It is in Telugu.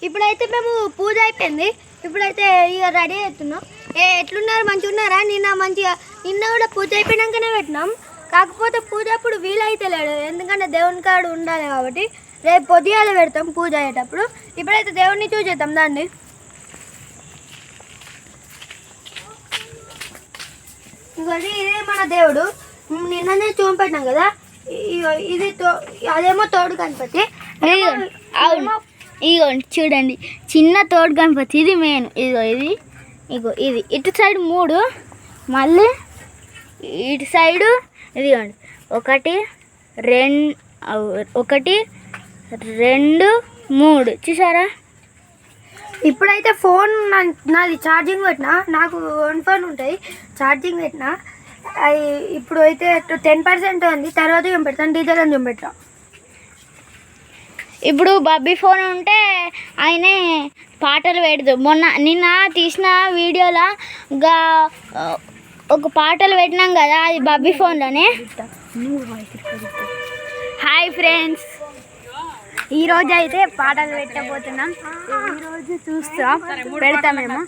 ఇప్పుడైతే మేము పూజ అయిపోయింది. ఇప్పుడైతే ఇక రెడీ అవుతున్నాం. ఎట్లున్నారు, మంచిగా ఉన్నారా? నిన్న కూడా పూజ అయిపోయినాకనే పెట్టినాం. కాకపోతే పూజ అప్పుడు వీలైతే లేడు, ఎందుకంటే దేవుని కాడు ఉండాలి కాబట్టి. రేపు పొద్దుగాల పెడతాం పూజ అయ్యేటప్పుడు. ఇప్పుడైతే దేవుడిని చూసేద్దాం దాన్ని. ఇంకోటి ఇదే మన దేవుడు, నిన్ననే చూపెట్టినాం కదా. ఇది అదేమో తోడు గణపతి. అవును, ఇగో చూడండి, చిన్న తోడు గణపతి. ఇది మెయిన్. ఇది ఇటు సైడ్ 3, మళ్ళీ ఇటు సైడు ఇదిగోండి 1 2 3 చూసారా. ఇప్పుడైతే ఫోన్ నాది ఛార్జింగ్ పెట్టినా, నాకు 1 ఫోన్ ఉంటాయి, ఛార్జింగ్ పెట్టినా. అది ఇప్పుడు అయితే 10% ఉంది, తర్వాత ఏం పెడతాను, డీజల్ అని చూపెట్టా. ఇప్పుడు బబ్బీ ఫోన్ ఉంటే ఆయనే పాటలు పెడదు. నిన్న తీసిన వీడియోలో ఒక పాటలు పెట్టినాం కదా, అది బబ్బీ ఫోన్లోనే. హాయ్ ఫ్రెండ్స్, ఈరోజు అయితే పాటలు పెట్టబోతున్నాం. ఈరోజు చూస్తాం, పెడతామేమో.